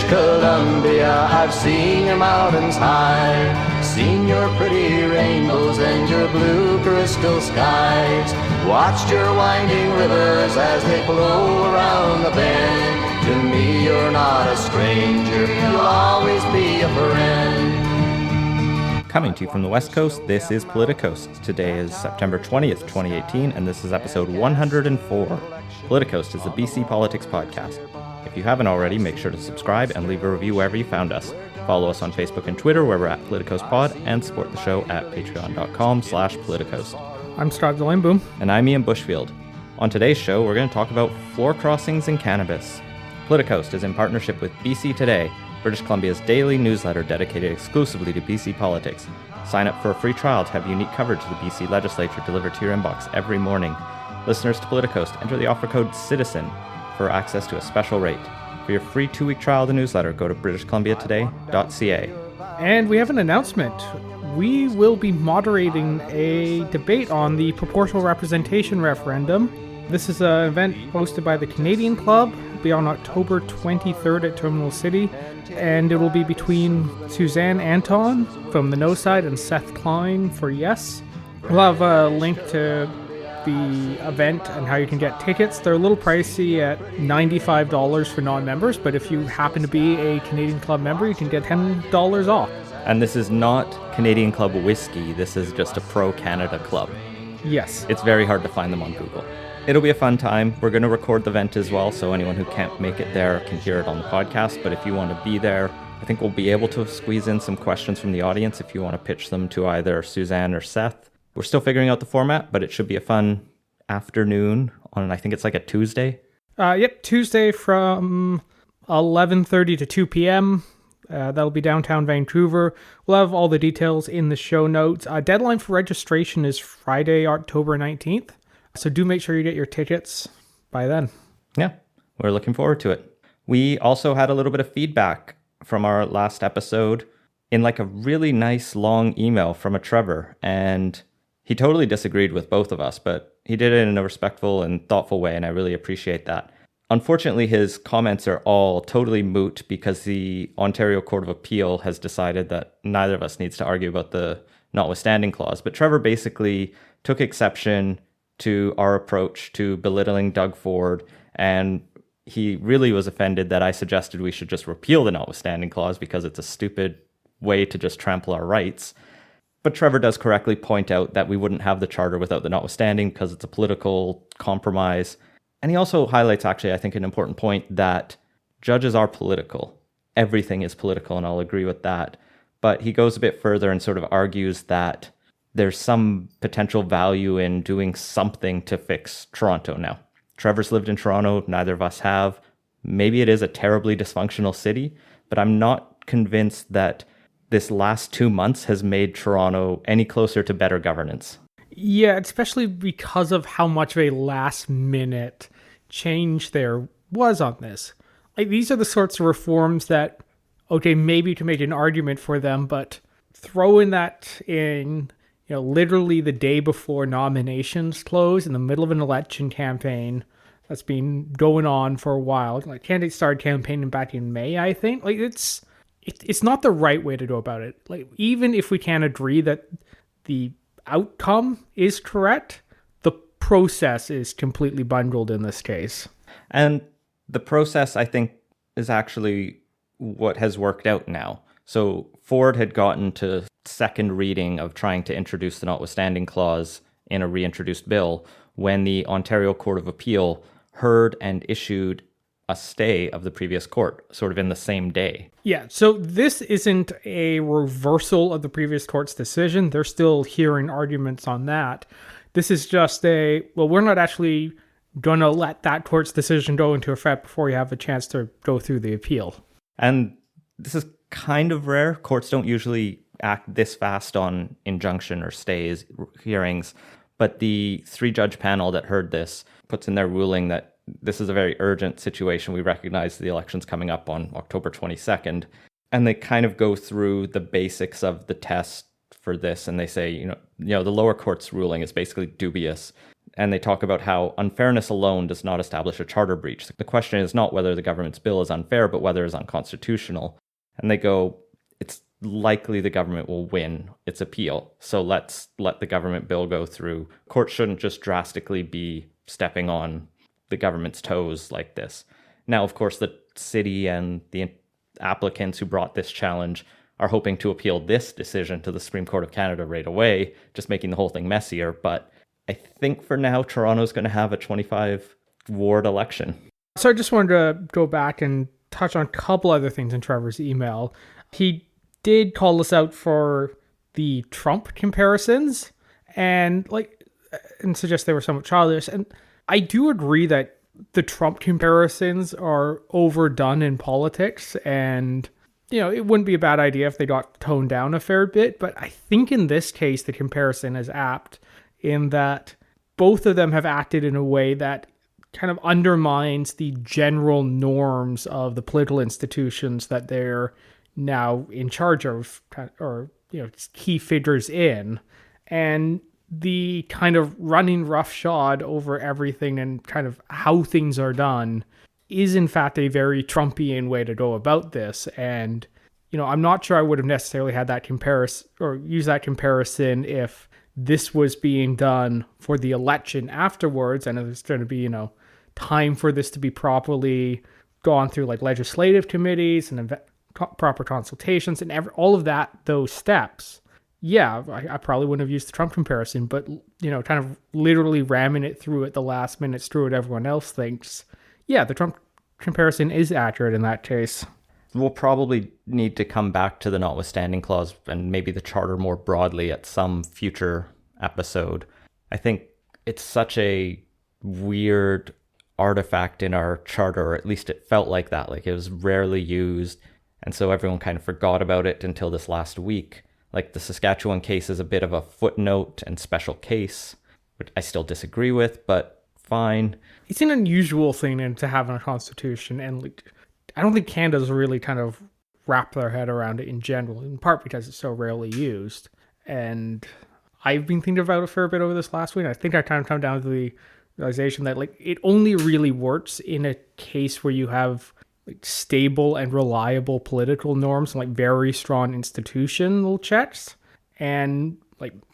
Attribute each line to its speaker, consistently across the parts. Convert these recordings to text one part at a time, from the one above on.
Speaker 1: Columbia, I've seen your mountains high, seen your pretty rainbows and your blue crystal skies, watched your winding rivers as they flow around the bend. To me you're not a stranger, you'll always be a friend.
Speaker 2: Coming to you from the West Coast, this is Politicoast. Today is September 20th, 2018, and this is episode 104. Politicoast is the BC Politics podcast. If you haven't already, make sure to subscribe and leave a review wherever you found us. Follow us on Facebook and Twitter, where we're at PoliticoastPod, and support the show at patreon.com/Politicoast.
Speaker 3: I'm Scott Delaneboom.
Speaker 2: And I'm Ian Bushfield. On today's show, we're going to talk about floor crossings and cannabis. Politicoast is in partnership with BC Today, British Columbia's daily newsletter dedicated exclusively to BC politics. Sign up for a free trial to have unique coverage of the BC legislature delivered to your inbox every morning. Listeners to Politicoast, enter the offer code CITIZEN for access to a special rate. For your free 2-week trial of the newsletter, go to britishcolumbiatoday.ca.
Speaker 3: And we have an announcement. We will be moderating a debate on the proportional representation referendum. This is an event hosted by the Canadian Club. It'll be on October 23rd at Terminal City, and it will be between Suzanne Anton from the No side and Seth Klein for Yes. We'll have a link to the event and how you can get tickets. They're a little pricey at $95 for non-members, but if you happen to be a Canadian Club member, you can get $10 off.
Speaker 2: And this is not Canadian Club whiskey, this is just a pro-Canada club.
Speaker 3: Yes.
Speaker 2: It's very hard to find them on Google. It'll be a fun time. We're going to record the event as well, so anyone who can't make it there can hear it on the podcast. But if you want to be there, I think we'll be able to squeeze in some questions from the audience if you want to pitch them to either Suzanne or Seth. We're still figuring out the format, but it should be a fun afternoon on, I think it's like a Tuesday.
Speaker 3: Tuesday from 11:30 to 2 p.m. That'll be downtown Vancouver. We'll have all the details in the show notes. Deadline for registration is Friday, October 19th. So do make sure you get your tickets by then.
Speaker 2: Yeah, we're looking forward to it. We also had a little bit of feedback from our last episode in like a really nice long email from a Trevor. And he totally disagreed with both of us, but he did it in a respectful and thoughtful way, and I really appreciate that. Unfortunately, his comments are all totally moot because the Ontario Court of Appeal has decided that neither of us needs to argue about the notwithstanding clause. But Trevor basically took exception to our approach to belittling Doug Ford, and he really was offended that I suggested we should just repeal the notwithstanding clause because it's a stupid way to just trample our rights. But Trevor does correctly point out that we wouldn't have the charter without the notwithstanding because it's a political compromise. And he also highlights, actually, I think, an important point that judges are political. Everything is political, and I'll agree with that. But he goes a bit further and sort of argues that there's some potential value in doing something to fix Toronto now. Trevor's lived in Toronto, neither of us have. Maybe it is a terribly dysfunctional city, but I'm not convinced that this last 2 months has made Toronto any closer to better governance.
Speaker 3: Yeah, especially because of how much of a last-minute change there was on this. Like, these are the sorts of reforms that, okay, maybe you can make an argument for them, but throwing that in, literally the day before nominations close in the middle of an election campaign that's been going on for a while. Like, candidates started campaigning back in May, I think. Like, it's not the right way to go about it. Like, even if we can agree that the outcome is correct, the process is completely bungled in this case.
Speaker 2: And the process, I think, is actually what has worked out now. So Ford had gotten to second reading of trying to introduce the notwithstanding clause in a reintroduced bill when the Ontario Court of Appeal heard and issued a stay of the previous court, sort of in the same day.
Speaker 3: Yeah, so this isn't a reversal of the previous court's decision. They're still hearing arguments on that. This is just we're not actually going to let that court's decision go into effect before you have a chance to go through the appeal.
Speaker 2: And this is kind of rare. Courts don't usually act this fast on injunction or stays hearings, but the 3-judge panel that heard this puts in their ruling that this is a very urgent situation. We recognize the election's coming up on October 22nd, and they kind of go through the basics of the test for this, and they say, the lower court's ruling is basically dubious. And they talk about how unfairness alone does not establish a charter breach. The question is not whether the government's bill is unfair, but whether it's unconstitutional. And they go, it's likely the government will win its appeal. So let's let the government bill go through. Courts shouldn't just drastically be stepping on the government's toes like this. Now, of course, the city and the applicants who brought this challenge are hoping to appeal this decision to the Supreme Court of Canada right away, just making the whole thing messier. But I think for now, Toronto's going to have a 25 ward election.
Speaker 3: So I just wanted to go back and touch on a couple other things in Trevor's email. He did call us out for the Trump comparisons and suggest they were somewhat childish. And I do agree that the Trump comparisons are overdone in politics, and it wouldn't be a bad idea if they got toned down a fair bit. But I think in this case, the comparison is apt in that both of them have acted in a way that kind of undermines the general norms of the political institutions that they're now in charge of, or key figures in, and the kind of running roughshod over everything and kind of how things are done is in fact a very Trumpian way to go about this. And I'm not sure I would have necessarily had that comparison or use that comparison if this was being done for the election afterwards, and it's going to be time for this to be properly gone through legislative committees and proper consultations and all of those steps. Yeah, I probably wouldn't have used the Trump comparison, but, kind of literally ramming it through at the last minute, screw what everyone else thinks. Yeah, the Trump comparison is accurate in that case.
Speaker 2: We'll probably need to come back to the notwithstanding clause and maybe the charter more broadly at some future episode. I think it's such a weird artifact in our charter, or at least it felt like that. It was rarely used, and so everyone kind of forgot about it until this last week. The Saskatchewan case is a bit of a footnote and special case, which I still disagree with, but fine.
Speaker 3: It's an unusual thing to have in a constitution, and I don't think Canada's really kind of wrapped their head around it in general, in part because it's so rarely used. And I've been thinking about it a fair bit over this last week. I think I kind of come down to the realization that it only really works in a case where you have stable and reliable political norms and very strong institutional checks. And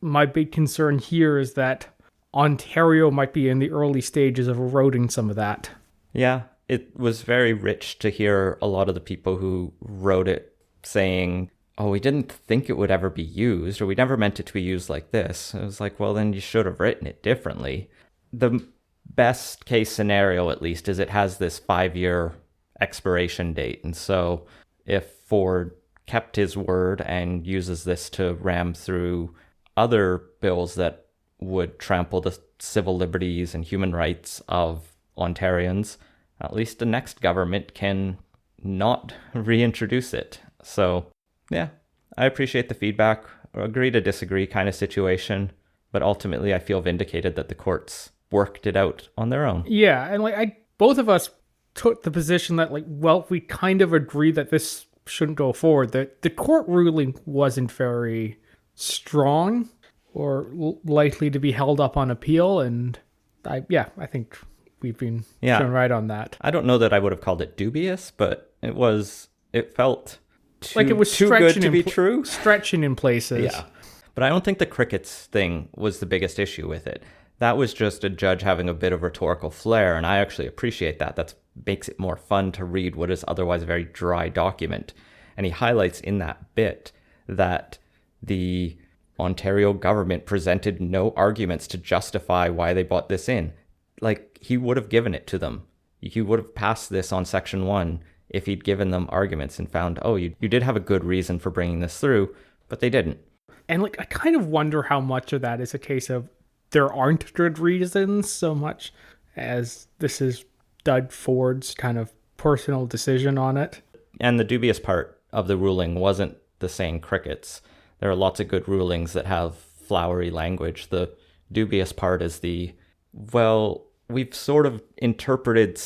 Speaker 3: my big concern here is that Ontario might be in the early stages of eroding some of that.
Speaker 2: Yeah, it was very rich to hear a lot of the people who wrote it saying, oh, we didn't think it would ever be used, or we never meant it to be used like this. It was well, then you should have written it differently. The best case scenario, at least, is it has this 5-year expiration date. And so if Ford kept his word and uses this to ram through other bills that would trample the civil liberties and human rights of Ontarians, at least the next government can not reintroduce it. So yeah, I appreciate the feedback. Agree to disagree kind of situation, but ultimately I feel vindicated that the courts worked it out on their own.
Speaker 3: Yeah, and both of us took the position that we kind of agree that this shouldn't go forward. The court ruling wasn't very strong or likely to be held up on appeal, and I think we've been shown right on that.
Speaker 2: I don't know that I would have called it dubious, but it felt too,
Speaker 3: it was
Speaker 2: too good to be true.
Speaker 3: Stretching in places.
Speaker 2: Yeah. But I don't think the crickets thing was the biggest issue with it. That was just a judge having a bit of rhetorical flair, and I actually appreciate that. That makes it more fun to read what is otherwise a very dry document. And he highlights in that bit that the Ontario government presented no arguments to justify why they brought this in. He would have given it to them. He would have passed this on Section 1 if he'd given them arguments and found, oh, you did have a good reason for bringing this through, but they didn't.
Speaker 3: And I kind of wonder how much of that is a case of there aren't good reasons so much as this is Doug Ford's kind of personal decision on it.
Speaker 2: And the dubious part of the ruling wasn't the saying crickets. There are lots of good rulings that have flowery language. The dubious part is we've sort of interpreted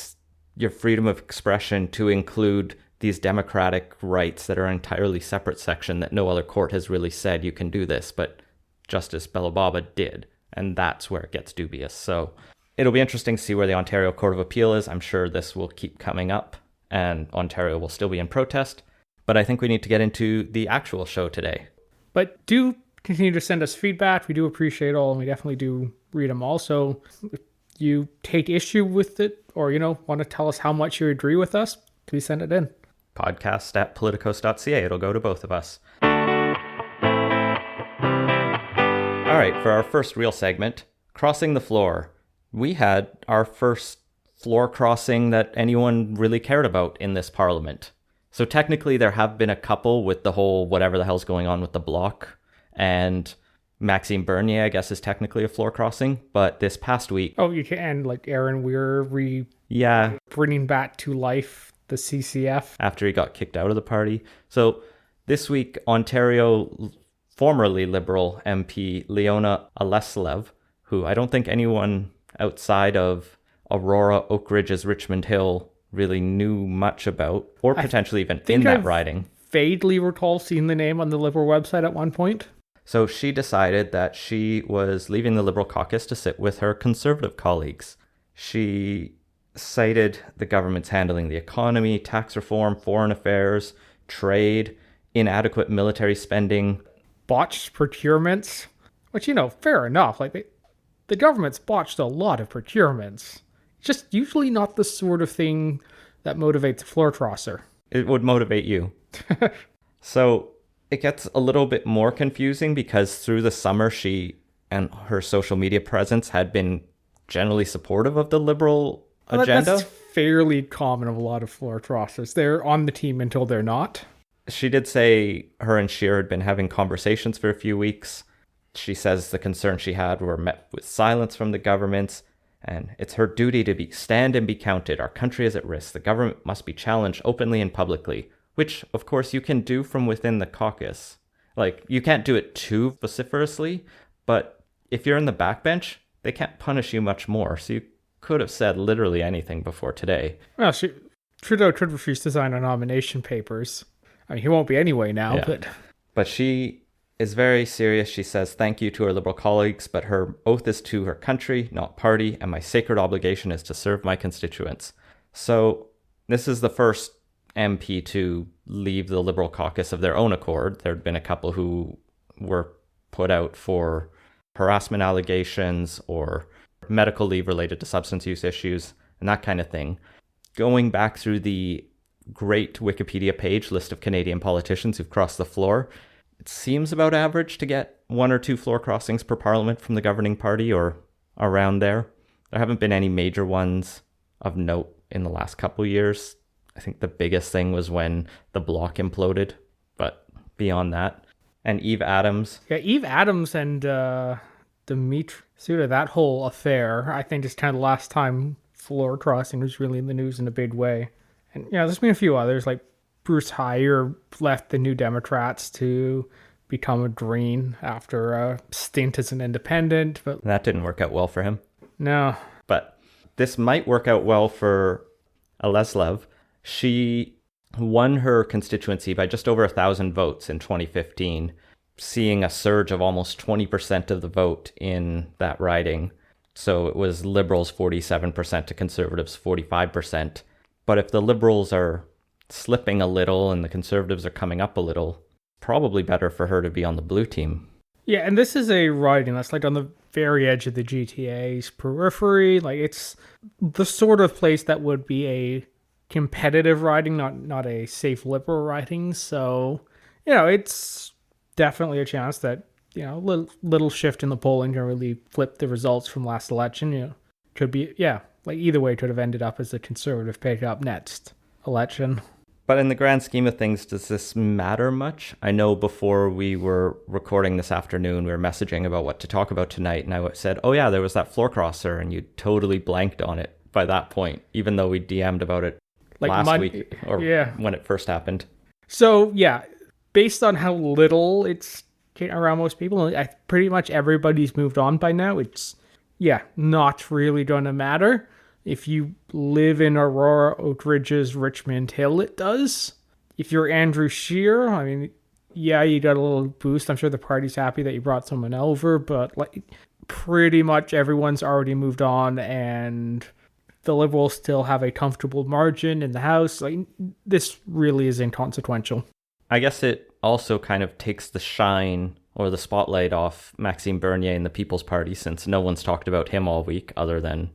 Speaker 2: your freedom of expression to include these democratic rights that are an entirely separate section that no other court has really said you can do this, but Justice Belobaba did. And that's where it gets dubious. So it'll be interesting to see where the Ontario Court of Appeal is. I'm sure this will keep coming up and Ontario will still be in protest. But I think we need to get into the actual show today.
Speaker 3: But do continue to send us feedback. We do appreciate all, and we definitely do read them all. So if you take issue with it or, want to tell us how much you agree with us, please send it in.
Speaker 2: Podcast@politicos.ca. It'll go to both of us. All right, for our first real segment, Crossing the Floor. We had our first floor crossing that anyone really cared about in this parliament. So technically there have been a couple with the whole whatever the hell's going on with the block, and Maxime Bernier, I guess, is technically a floor crossing, but this past week...
Speaker 3: Oh, you can, like Aaron Weir bringing back to life the CCF.
Speaker 2: After he got kicked out of the party. So this week, Ontario formerly Liberal MP Leona Aleslev, who I don't think anyone outside of Aurora, Oak Ridges, Richmond Hill really knew much about, or potentially even in that riding.
Speaker 3: Vaguely recall seeing the name on the Liberal website at one point.
Speaker 2: So she decided that she was leaving the Liberal caucus to sit with her Conservative colleagues. She cited the government's handling the economy, tax reform, foreign affairs, trade, inadequate military spending,
Speaker 3: botched procurements, which, fair enough. Like the government's botched a lot of procurements. Just usually not the sort of thing that motivates a floor crosser.
Speaker 2: It would motivate you. So it gets a little bit more confusing because through the summer, she and her social media presence had been generally supportive of the Liberal agenda.
Speaker 3: That's fairly common of a lot of floor crossers. They're on the team until they're not.
Speaker 2: She did say her and Scheer had been having conversations for a few weeks. She says the concerns she had were met with silence from the governments, and it's her duty to stand and be counted. Our country is at risk. The government must be challenged openly and publicly, which, of course, you can do from within the caucus. Like, you can't do it too vociferously, but if you're in the backbench, they can't punish you much more. So you could have said literally anything before today.
Speaker 3: Well, Trudeau could refuse to sign our nomination papers. I mean, he won't be anyway now,
Speaker 2: yeah. But she is very serious. She says thank you to her Liberal colleagues, but her oath is to her country, not party, and my sacred obligation is to serve my constituents. So this is the first MP to leave the Liberal caucus of their own accord. There had been a couple who were put out for harassment allegations or medical leave related to substance use issues and that kind of thing. Going back through the great Wikipedia page list of Canadian politicians who've crossed the floor, it seems about average to get 1 or 2 floor crossings per parliament from the governing party or around there. There haven't been any major ones of note in the last couple years. I think the biggest thing was when the Bloc imploded, but beyond that. And Eve Adams.
Speaker 3: Yeah, Eve Adams and Dimitri Suda, that whole affair, I think is kind of the last time floor crossing was really in the news in a big way. And, there's been a few others, like Bruce Heyer left the New Democrats to become a Green after a stint as an independent. But
Speaker 2: that didn't work out well for him.
Speaker 3: No.
Speaker 2: But this might work out well for Aleslev. She won her constituency by just over 1,000 votes in 2015, seeing a surge of almost 20% of the vote in that riding. So it was Liberals 47% to Conservatives 45%. But if the Liberals are slipping a little and the Conservatives are coming up a little, probably better for her to be on the blue team.
Speaker 3: Yeah, and this is a riding that's like on the very edge of the GTA's periphery. Like, it's the sort of place that would be a competitive riding, not a safe Liberal riding. So, it's definitely a chance that, little shift in the polling can really flip the results from last election. Could be, like either way could have ended up as a Conservative pick up next election.
Speaker 2: But in the grand scheme of things, does this matter much? I know before we were recording this afternoon, we were messaging about what to talk about tonight, and I said, oh yeah, there was that floor crosser, and you totally blanked on it by that point, even though we DM'd about it like last week, or when it first happened.
Speaker 3: So, based on how little it's around most people, pretty much everybody's moved on by now. It's, not really going to matter. If you live in Aurora, Oak Ridges, Richmond Hill, it does. If you're Andrew Scheer, I mean, you got a little boost. I'm sure the party's happy that you brought someone over, but pretty much everyone's already moved on and the Liberals still have a comfortable margin in the House. Like, this really is inconsequential.
Speaker 2: I guess it also kind of takes the shine or the spotlight off Maxime Bernier and the People's Party, since no one's talked about him all week other than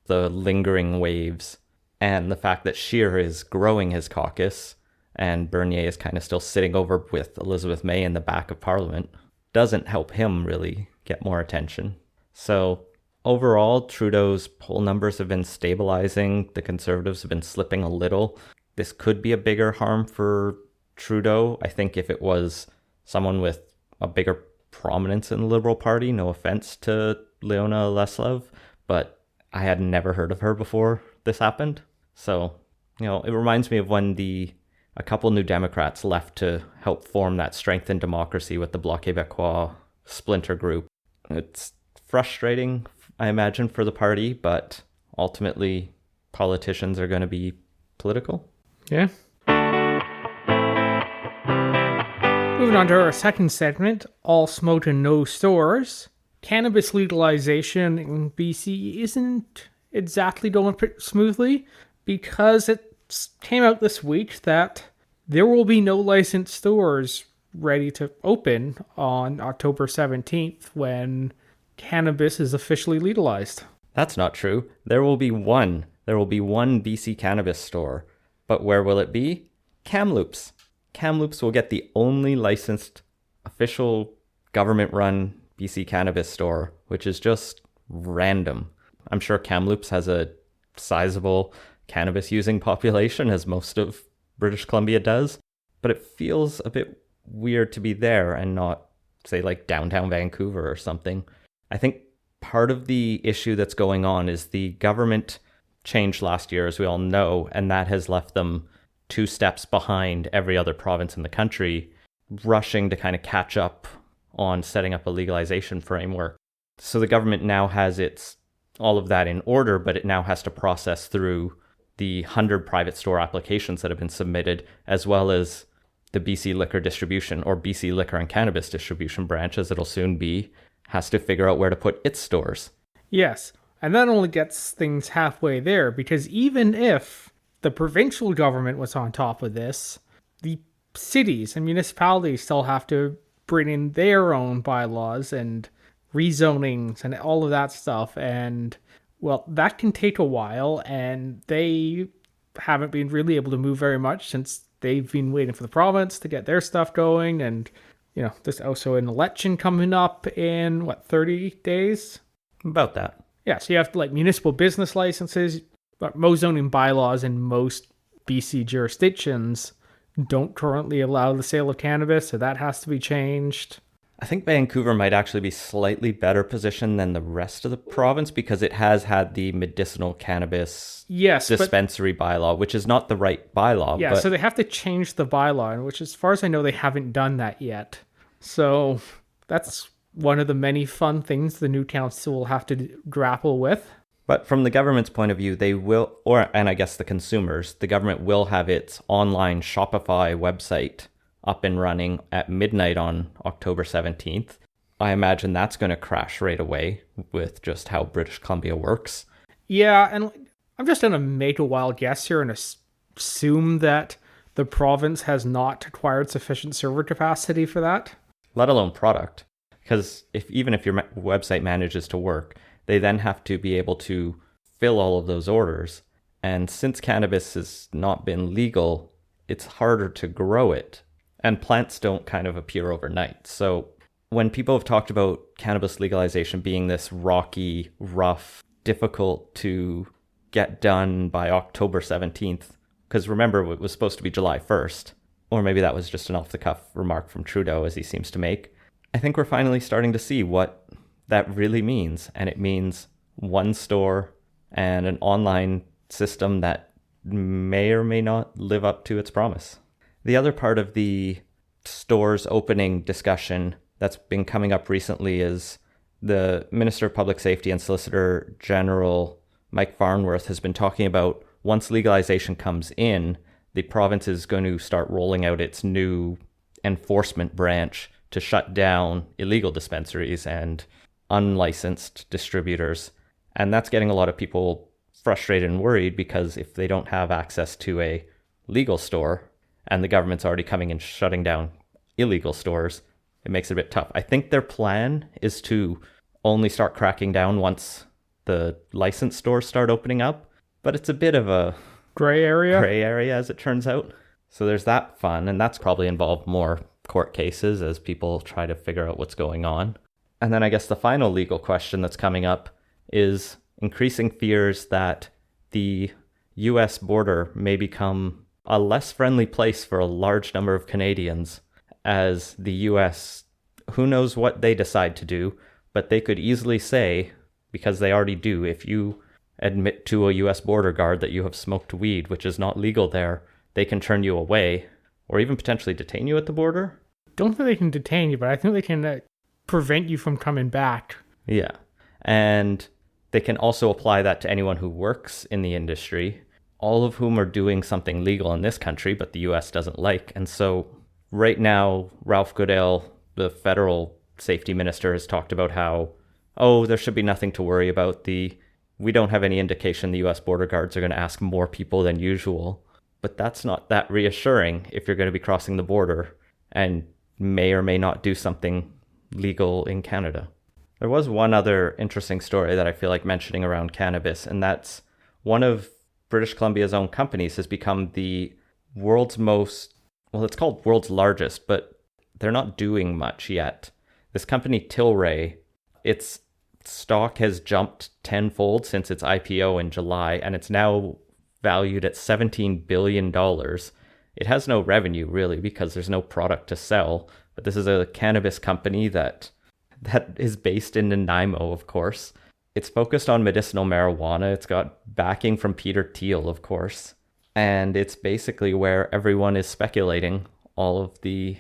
Speaker 2: the lingering waves and the fact that Scheer is growing his caucus and Bernier is kind of still sitting over with Elizabeth May in the back of Parliament doesn't help him really get more attention. So overall, Trudeau's poll numbers have been stabilizing. The Conservatives have been slipping a little. This could be a bigger harm for Trudeau. I think if it was someone with a bigger prominence in the Liberal Party, no offense to Leona Leslev, but I had never heard of her before this happened. So, it reminds me of when a couple New Democrats left to help form that Strength in Democracy with the Bloc Québécois splinter group. It's frustrating, I imagine, for the party, but ultimately politicians are going to be political.
Speaker 3: Yeah. Moving on to our second segment, All Smoke and No Stores. Cannabis legalization in BC isn't exactly going smoothly because it came out this week that there will be no licensed stores ready to open on October 17th when cannabis is officially legalized.
Speaker 2: That's not true. There will be one. There will be one BC cannabis store. But where will it be? Kamloops. Kamloops will get the only licensed official government-run BC cannabis store, which is just random. I'm sure Kamloops has a sizable cannabis-using population, as most of British Columbia does, but it feels a bit weird to be there and not, say, like downtown Vancouver or something. I think part of the issue that's going on is the government changed last year, as we all know, and that has left them 2 steps behind every other province in the country, rushing to kind of catch up on setting up a legalization framework. So the government now has all of that in order, but it now has to process through the 100 private store applications that have been submitted, as well as the BC Liquor Distribution, or BC Liquor and Cannabis Distribution branch, as it'll soon be, has to figure out where to put its stores.
Speaker 3: Yes, and that only gets things halfway there, because even if the provincial government was on top of this, the cities and municipalities still have to bring in their own bylaws and rezonings and all of that stuff. And, well, that can take a while, and they haven't been really able to move very much since they've been waiting for the province to get their stuff going. And, there's also an election coming up in, 30 days?
Speaker 2: About that.
Speaker 3: Yeah, so you have municipal business licenses. But most zoning bylaws in most BC jurisdictions don't currently allow the sale of cannabis, so that has to be changed.
Speaker 2: I think Vancouver might actually be slightly better positioned than the rest of the province because it has had the medicinal cannabis dispensary bylaw, which is not the right bylaw.
Speaker 3: Yeah, so they have to change the bylaw, which as far as I know, they haven't done that yet. So that's one of the many fun things the new council will have to grapple with.
Speaker 2: But from the government's point of view, they will, and I guess the consumers, the government will have its online Shopify website up and running at midnight on October 17th. I imagine that's going to crash right away with just how British Columbia works.
Speaker 3: Yeah, and I'm just going to make a wild guess here and assume that the province has not acquired sufficient server capacity for that.
Speaker 2: Let alone product. Because even if your website manages to work, they then have to be able to fill all of those orders. And since cannabis has not been legal, it's harder to grow it. And plants don't kind of appear overnight. So when people have talked about cannabis legalization being this rocky, rough, difficult to get done by October 17th, because remember, it was supposed to be July 1st, or maybe that was just an off-the-cuff remark from Trudeau, as he seems to make, I think we're finally starting to see what that really means. And it means one store and an online system that may or may not live up to its promise. The other part of the stores opening discussion that's been coming up recently is the Minister of Public Safety and Solicitor General Mike Farnworth has been talking about once legalization comes in, the province is going to start rolling out its new enforcement branch to shut down illegal dispensaries and unlicensed distributors. And that's getting a lot of people frustrated and worried, because if they don't have access to a legal store and the government's already coming and shutting down illegal stores, it makes it a bit tough. I think their plan is to only start cracking down once the licensed stores start opening up, but it's a bit of a
Speaker 3: Gray area,
Speaker 2: as it turns out. So there's that fun, and that's probably involved more court cases as people try to figure out what's going on. And then I guess the final legal question that's coming up is increasing fears that the US border may become a less friendly place for a large number of Canadians, as the US, who knows what they decide to do, but they could easily say, because they already do, if you admit to a US border guard that you have smoked weed, which is not legal there, they can turn you away or even potentially detain you at the border.
Speaker 3: Don't think they can detain you, but I think they can prevent you from coming back.
Speaker 2: Yeah. And they can also apply that to anyone who works in the industry, all of whom are doing something legal in this country, but the US doesn't like. And so right now, Ralph Goodale, the federal safety minister, has talked about how, there should be nothing to worry about. We don't have any indication the US border guards are going to ask more people than usual. But that's not that reassuring if you're going to be crossing the border and may or may not do something legal in Canada. There was one other interesting story that I feel like mentioning around cannabis, and that's one of British Columbia's own companies has become the world's it's called world's largest, but they're not doing much yet. This company, Tilray, its stock has jumped tenfold since its IPO in July, and it's now valued at $17 billion. It has no revenue, really, because there's no product to sell. But this is a cannabis company that is based in Nanaimo, of course. It's focused on medicinal marijuana. It's got backing from Peter Thiel, of course. And it's basically where everyone is speculating all of the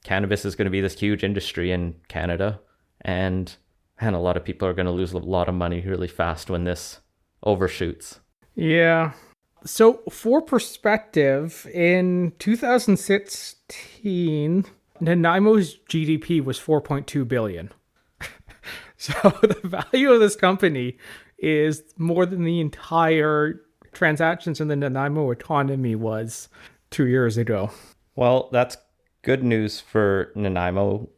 Speaker 2: cannabis is going to be this huge industry in Canada. And a lot of people are going to lose a lot of money really fast when this overshoots.
Speaker 3: Yeah. So for perspective, in 2016, Nanaimo's GDP was $4.2 billion. So the value of this company is more than the entire transactions in the Nanaimo economy was 2 years ago.
Speaker 2: Well, that's good news for Nanaimo.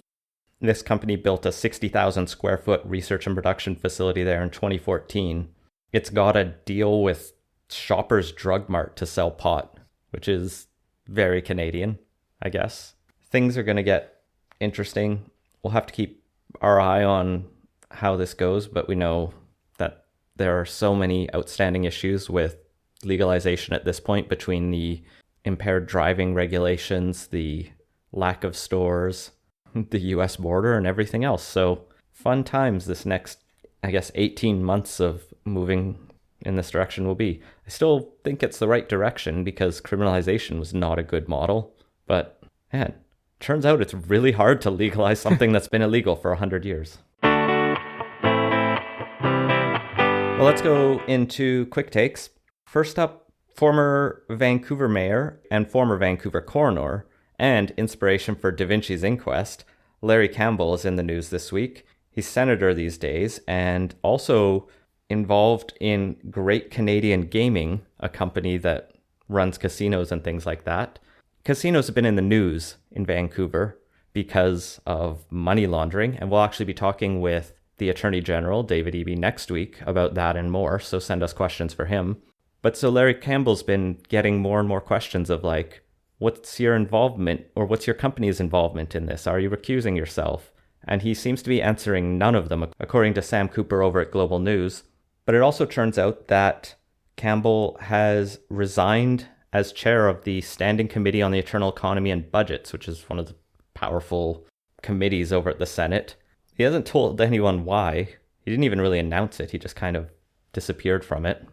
Speaker 2: This company built a 60,000 square foot research and production facility there in 2014. It's got a deal with Shoppers Drug Mart to sell pot, which is very Canadian, I guess. Things are going to get interesting. We'll have to keep our eye on how this goes, but we know that there are so many outstanding issues with legalization at this point, between the impaired driving regulations, the lack of stores, the US border, and everything else. So fun times this next, 18 months of moving in this direction will be. I still think it's the right direction because criminalization was not a good model, but man, turns out it's really hard to legalize something that's been illegal for 100 years. Well, let's go into quick takes. First up, former Vancouver mayor and former Vancouver coroner and inspiration for Da Vinci's inquest, Larry Campbell, is in the news this week. He's senator these days and also involved in Great Canadian Gaming, a company that runs casinos and things like that. Casinos have been in the news in Vancouver because of money laundering, and we'll actually be talking with the Attorney General, David Eby, next week about that and more, so send us questions for him. But so Larry Campbell's been getting more and more questions of like, what's your involvement, or what's your company's involvement in this? Are you recusing yourself? And he seems to be answering none of them, according to Sam Cooper over at Global News. But it also turns out that Campbell has resigned as chair of the Standing Committee on the Internal Economy and Budgets, which is one of the powerful committees over at the Senate. He hasn't told anyone why. He didn't even really announce it. He just kind of disappeared from it.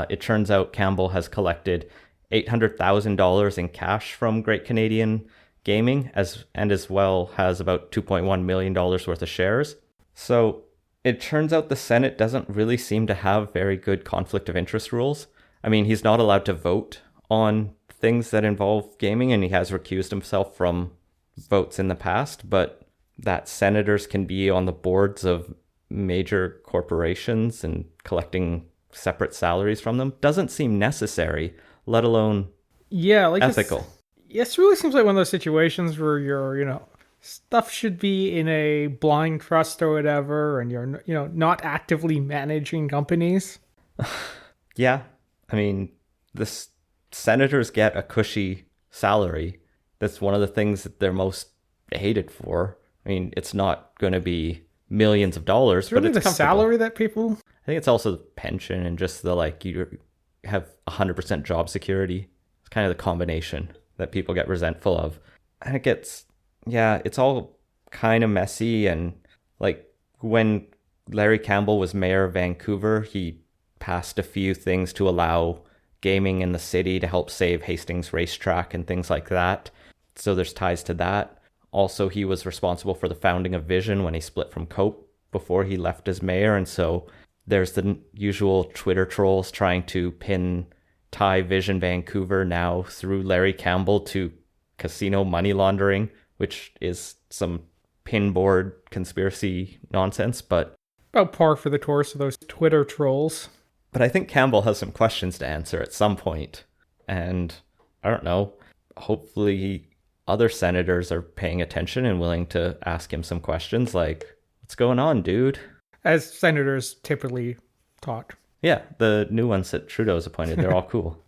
Speaker 2: It turns out Campbell has collected $800,000 in cash from Great Canadian Gaming, as well has about $2.1 million worth of shares. So it turns out the Senate doesn't really seem to have very good conflict of interest rules. I mean, he's not allowed to vote on things that involve gaming, and he has recused himself from votes in the past, but that senators can be on the boards of major corporations and collecting separate salaries from them doesn't seem necessary, let alone ethical.
Speaker 3: It really seems like one of those situations where stuff should be in a blind trust or whatever, and you're, not actively managing companies.
Speaker 2: Yeah. I mean, senators get a cushy salary. That's one of the things that they're most hated for. I mean, it's not going to be millions of dollars, but it's
Speaker 3: the salary that people...
Speaker 2: I think it's also the pension and just the, you have 100% job security. It's kind of the combination that people get resentful of. And it's all kind of messy. And when Larry Campbell was mayor of Vancouver, he passed a few things to allow gaming in the city to help save Hastings Racetrack and things like that. So there's ties to that. Also, he was responsible for the founding of Vision when he split from Cope before he left as mayor. And so there's the usual Twitter trolls trying to tie Vision Vancouver now through Larry Campbell to casino money laundering, which is some pinboard conspiracy nonsense, but
Speaker 3: about par for the course of those Twitter trolls.
Speaker 2: But I think Campbell has some questions to answer at some point. And I don't know, hopefully other senators are paying attention and willing to ask him some questions like, what's going on, dude?
Speaker 3: As senators typically talk.
Speaker 2: Yeah, the new ones that Trudeau's appointed, they're all cool.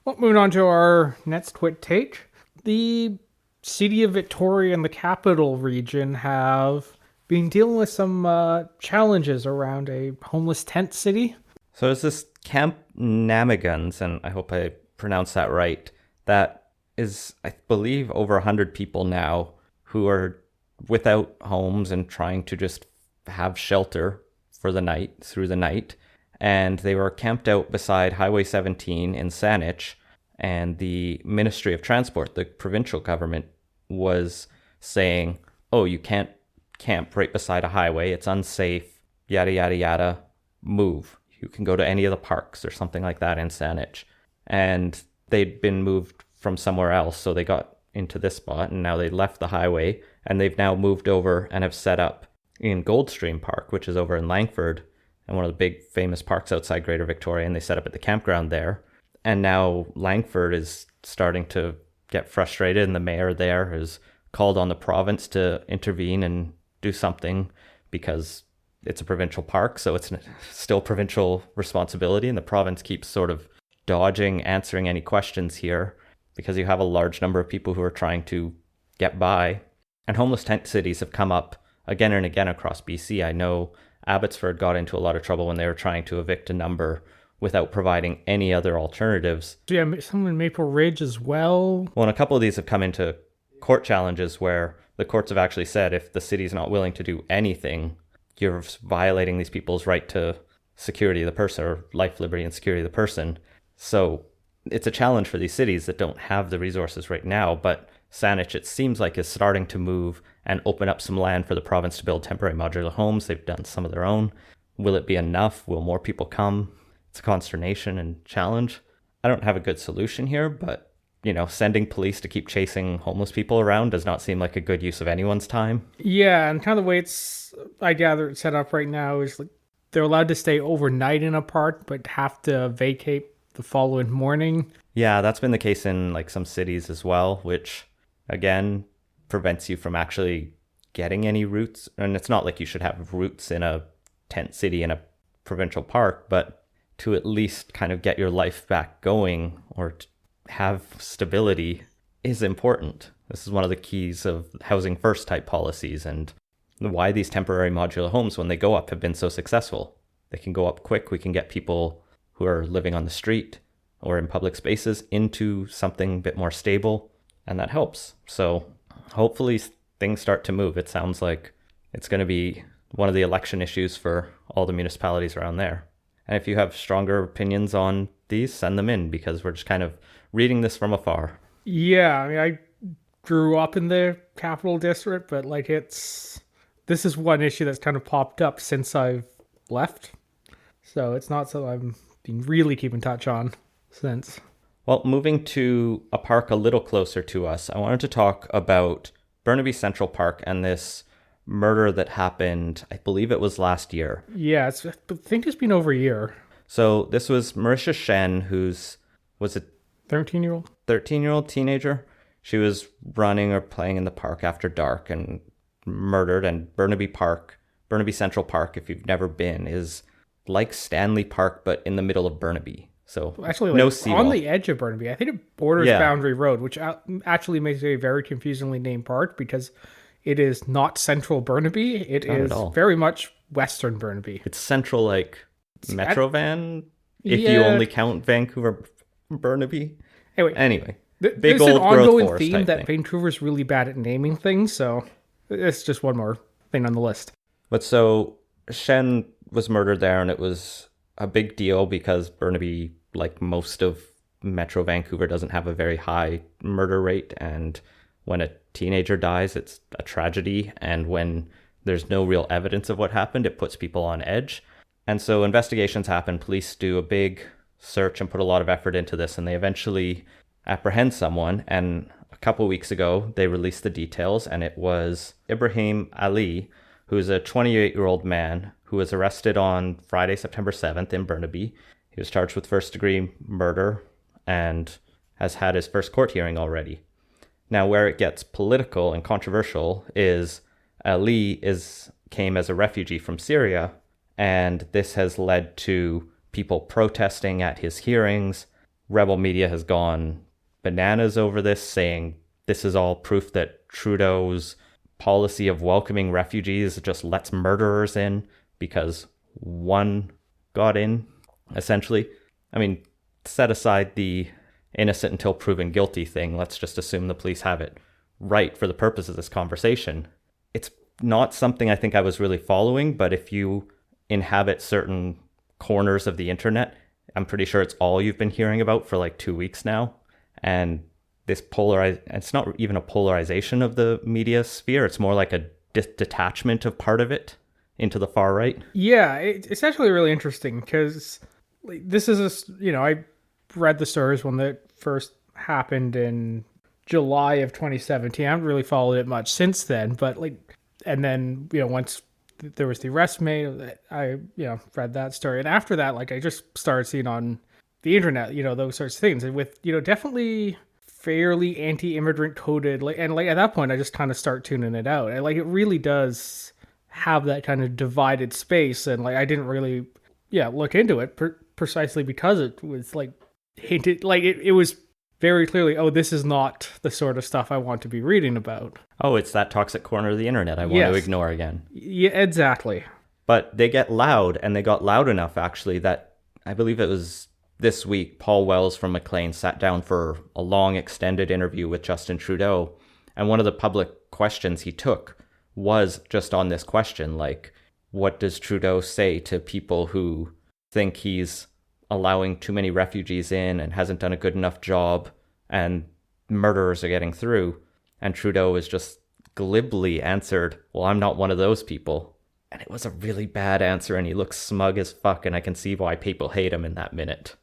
Speaker 3: Well, moving on to our next quick take. The city of Victoria and the capital region have been dealing with some challenges around a homeless tent city.
Speaker 2: So there's this Camp Namigans, and I hope I pronounced that right, that is, I believe, over 100 people now who are without homes and trying to just have shelter for the night, through the night. And they were camped out beside Highway 17 in Saanich, and the Ministry of Transport, the provincial government, was saying, oh, you can't camp right beside a highway, it's unsafe, yada, yada, yada, move. You can go to any of the parks or something like that in Saanich. And they'd been moved from somewhere else, so they got into this spot, and now they left the highway, and they've now moved over and have set up in Goldstream Park, which is over in Langford, and one of the big famous parks outside Greater Victoria, and they set up at the campground there. And now Langford is starting to get frustrated, and the mayor there has called on the province to intervene and do something because it's a provincial park, so it's still provincial responsibility, and the province keeps sort of dodging answering any questions here because you have a large number of people who are trying to get by. And homeless tent cities have come up again and again across BC. I know Abbotsford got into a lot of trouble when they were trying to evict a number without providing any other alternatives.
Speaker 3: Yeah, some in Maple Ridge as well.
Speaker 2: Well, and a couple of these have come into court challenges where the courts have actually said if the city's not willing to do anything, you're violating these people's right to security of the person, or life, liberty, and security of the person. So it's a challenge for these cities that don't have the resources right now, but Saanich, it seems like, is starting to move and open up some land for the province to build temporary modular homes. They've done some of their own. Will it be enough? Will more people come? It's a consternation and challenge. I don't have a good solution here, but, sending police to keep chasing homeless people around does not seem like a good use of anyone's time.
Speaker 3: Yeah, and kind of the way I gather it's set up right now is like they're allowed to stay overnight in a park, but have to vacate the following morning.
Speaker 2: Yeah, that's been the case in some cities as well, which again prevents you from actually getting any routes. And it's not like you should have routes in a tent city in a provincial park, but to at least kind of get your life back going or to have stability is important. This is one of the keys of housing first type policies and why these temporary modular homes, when they go up, have been so successful. They can go up quick. We can get people who are living on the street or in public spaces into something a bit more stable, and that helps. So hopefully things start to move. It sounds like it's going to be one of the election issues for all the municipalities around there. And if you have stronger opinions on these, send them in, because we're just kind of reading this from afar.
Speaker 3: Yeah, I mean, I grew up in the Capital District, but this is one issue that's kind of popped up since I've left. So it's not so I've been really keeping touch on since.
Speaker 2: Well, moving to a park a little closer to us, I wanted to talk about Burnaby Central Park and this murder that happened, I believe it was last year.
Speaker 3: Yeah, I think it's been over a year.
Speaker 2: So this was Marisha Shen, was a
Speaker 3: 13-year-old?
Speaker 2: 13-year-old teenager. She was running or playing in the park after dark and murdered. And Burnaby Central Park, if you've never been, is like Stanley Park, but in the middle of Burnaby. So
Speaker 3: Actually,
Speaker 2: no
Speaker 3: like,
Speaker 2: seawall.
Speaker 3: on the edge of Burnaby. I think it borders Boundary Road, which actually makes it a very confusingly named park because it is not central Burnaby. It
Speaker 2: Not
Speaker 3: is
Speaker 2: at all.
Speaker 3: very much western Burnaby.
Speaker 2: It's central, like Metro Van, if you
Speaker 3: Yeah.
Speaker 2: only count Vancouver Burnaby.
Speaker 3: Big
Speaker 2: Anyway,
Speaker 3: there's
Speaker 2: old
Speaker 3: an
Speaker 2: growth
Speaker 3: ongoing
Speaker 2: forest
Speaker 3: theme
Speaker 2: type
Speaker 3: that
Speaker 2: thing.
Speaker 3: Vancouver's really bad at naming things, so it's just one more thing on the list.
Speaker 2: But so Shen was murdered there, and it was a big deal because Burnaby, like most of Metro Vancouver, doesn't have a very high murder rate. And when a teenager dies, it's a tragedy. And when there's no real evidence of what happened, it puts people on edge. And so investigations happen. Police do a big search and put a lot of effort into this, and they eventually apprehend someone. And a couple weeks ago, they released the details, and it was Ibrahim Ali, who's a 28-year-old man who was arrested on Friday, September 7th in Burnaby. He was charged with first-degree murder and has had his first court hearing already. Now, where it gets political and controversial is Ali came as a refugee from Syria, and this has led to people protesting at his hearings. Rebel media has gone bananas over this, saying this is all proof that Trudeau's policy of welcoming refugees just lets murderers in because one got in, essentially. I mean, set aside the innocent until proven guilty thing. Let's just assume the police have it right for the purpose of this conversation. It's not something I think I was really following, but if you inhabit certain corners of the internet, I'm pretty sure it's all you've been hearing about for like 2 weeks now. And this it's not even a polarization of the media sphere. It's more like a detachment of part of it into the far right.
Speaker 3: Yeah, it's actually really interesting because this is I read the stories when they first happened in July of 2017. I haven't really followed it much since then, but and then once there was the arrest made, I read that story, and after that, I just started seeing on the internet, those sorts of things, and with definitely fairly anti-immigrant coded, and at that point, I just kind of start tuning it out, and it really does have that kind of divided space, and I didn't really look into it precisely because it was hinted, it was very clearly, oh, this is not the sort of stuff I want to be reading about.
Speaker 2: Oh, it's that toxic corner of the internet I want to ignore again.
Speaker 3: Yeah, exactly.
Speaker 2: But they get loud, and they got loud enough, actually, that I believe it was this week, Paul Wells from Maclean sat down for a long, extended interview with Justin Trudeau. And one of the public questions he took was just on this question, what does Trudeau say to people who think he's allowing too many refugees in and hasn't done a good enough job and murderers are getting through? And Trudeau is just glibly answered, well, I'm not one of those people. And it was a really bad answer, and he looks smug as fuck, and I can see why people hate him in that minute.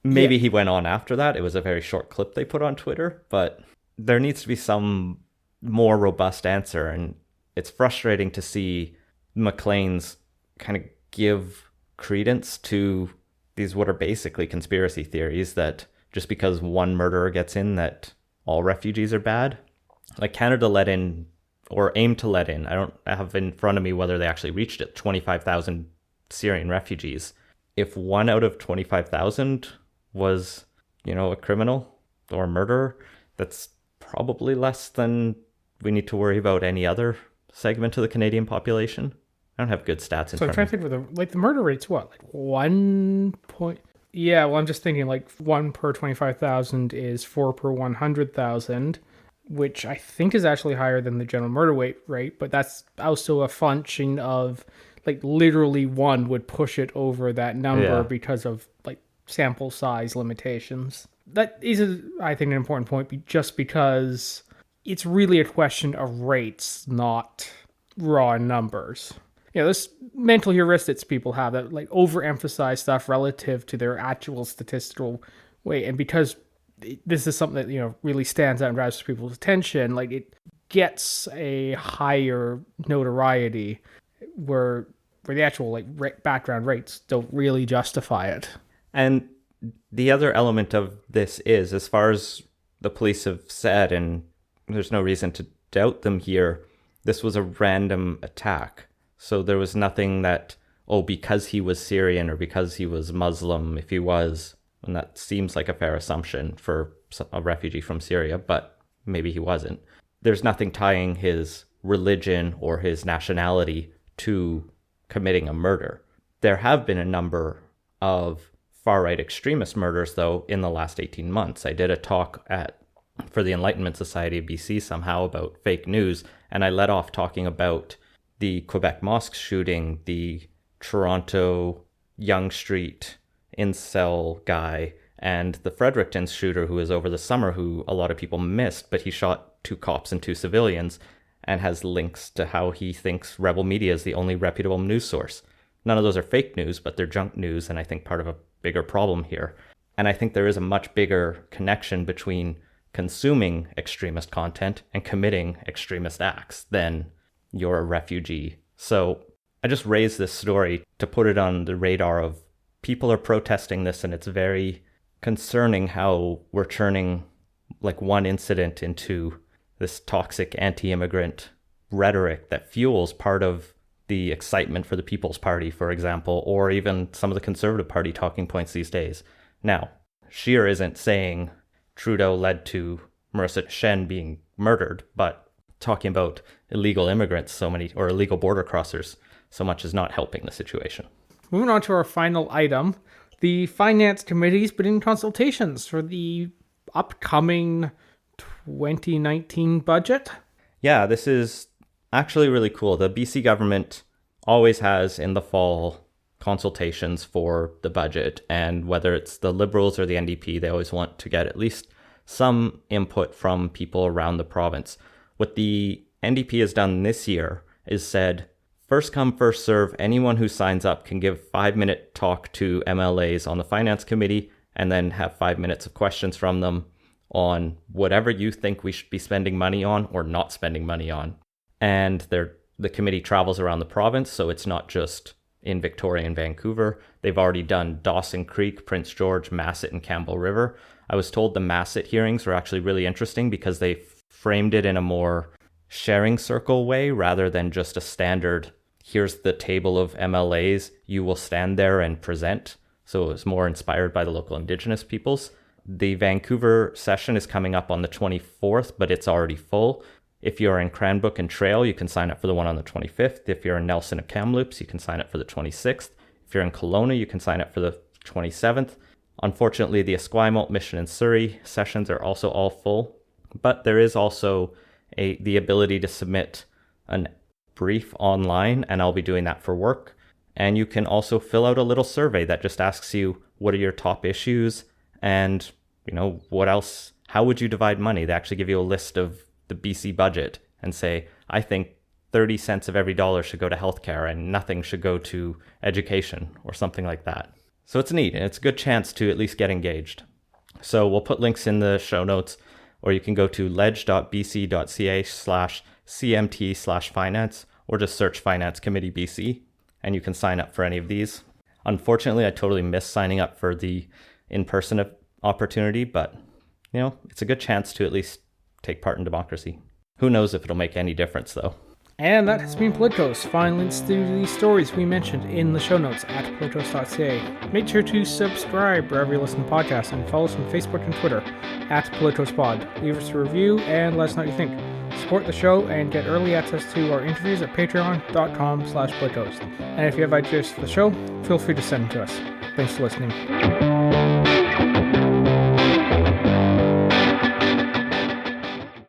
Speaker 2: Maybe he went on after that. It was a very short clip they put on Twitter, but there needs to be some more robust answer, and it's frustrating to see Maclean's kind of give credence to these what are basically conspiracy theories that just because one murderer gets in that all refugees are bad. Canada let in, or aimed to let in, I don't have in front of me whether they actually reached it, 25,000 Syrian refugees. If 1 out of 25,000 was, a criminal or murderer, that's probably less than we need to worry about any other segment of the Canadian population. I don't have good stats in front of me.
Speaker 3: So I'm trying to think with the murder rate's what? 1 point... Yeah, well, I'm just thinking 1 per 25,000 is 4 per 100,000, which I think is actually higher than the general murder rate, but that's also a function of literally one would push it over that number because of sample size limitations. That is, I think, an important point, just because it's really a question of rates, not raw numbers. This mental heuristics people have that overemphasize stuff relative to their actual statistical weight, and because this is something that really stands out and grabs people's attention, gets a higher notoriety where the actual background rates don't really justify it.
Speaker 2: And the other element of this is, as far as the police have said, and there's no reason to doubt them here, this was a random attack. So there was nothing that, because he was Syrian or because he was Muslim, if he was, and that seems like a fair assumption for a refugee from Syria, but maybe he wasn't. There's nothing tying his religion or his nationality to committing a murder. There have been a number of far-right extremist murders, though, in the last 18 months. I did a talk for the Enlightenment Society of BC somehow about fake news, and I led off talking about the Quebec mosque shooting, the Toronto Yonge Street incel guy, and the Fredericton shooter who was over the summer, who a lot of people missed, but he shot 2 cops and 2 civilians and has links to how he thinks Rebel Media is the only reputable news source. None of those are fake news, but they're junk news, and I think part of a bigger problem here. And I think there is a much bigger connection between consuming extremist content and committing extremist acts than you're a refugee. So I just raised this story to put it on the radar of people are protesting this, and it's very concerning how we're turning one incident into this toxic anti-immigrant rhetoric that fuels part of the excitement for the People's Party, for example, or even some of the Conservative Party talking points these days. Now, Scheer isn't saying Trudeau led to Marissa Shen being murdered, but talking about illegal immigrants or illegal border crossers so much is not helping the situation.
Speaker 3: Moving on to our final item, the Finance Committee's been in consultations for the upcoming 2019 budget.
Speaker 2: Yeah, this is actually really cool. The BC government always has in the fall consultations for the budget, and whether it's the Liberals or the NDP, they always want to get at least some input from people around the province. What the NDP has done this year is said, first come, first serve, anyone who signs up can give 5-minute talk to MLAs on the Finance Committee and then have 5 minutes of questions from them on whatever you think we should be spending money on or not spending money on. And the committee travels around the province, so it's not just in Victoria and Vancouver. They've already done Dawson Creek, Prince George, Masset, and Campbell River. I was told the Masset hearings were actually really interesting because they framed it in a more sharing circle way rather than just a standard, here's the table of MLAs, you will stand there and present. So it was more inspired by the local Indigenous peoples. The Vancouver session is coming up on the 24th, but it's already full. If you're in Cranbrook and Trail, you can sign up for the one on the 25th. If you're in Nelson and Kamloops, you can sign up for the 26th. If you're in Kelowna, you can sign up for the 27th. Unfortunately, the Esquimalt, Mission, and Surrey sessions are also all full, but there is also the ability to submit a brief online, and I'll be doing that for work. And you can also fill out a little survey that just asks you, what are your top issues? And, what else? How would you divide money? They actually give you a list of the BC budget and say, I think 30 cents of every dollar should go to healthcare and nothing should go to education or something like that. So it's neat, and it's a good chance to at least get engaged. So we'll put links in the show notes, or you can go to ledge.bc.ca/cmt/finance, or just search Finance Committee BC, and you can sign up for any of these. Unfortunately, I totally missed signing up for the in-person opportunity, but, it's a good chance to at least take part in democracy. Who knows if it'll make any difference, though.
Speaker 3: And that has been Politos. Find links to the stories we mentioned in the show notes at politos.ca. Make sure to subscribe wherever you listen to podcasts and follow us on Facebook and Twitter at PolitosPod. Leave us a review and let us know what you think. Support the show and get early access to our interviews at patreon.com/Politos. And if you have ideas for the show, feel free to send them to us. Thanks for listening.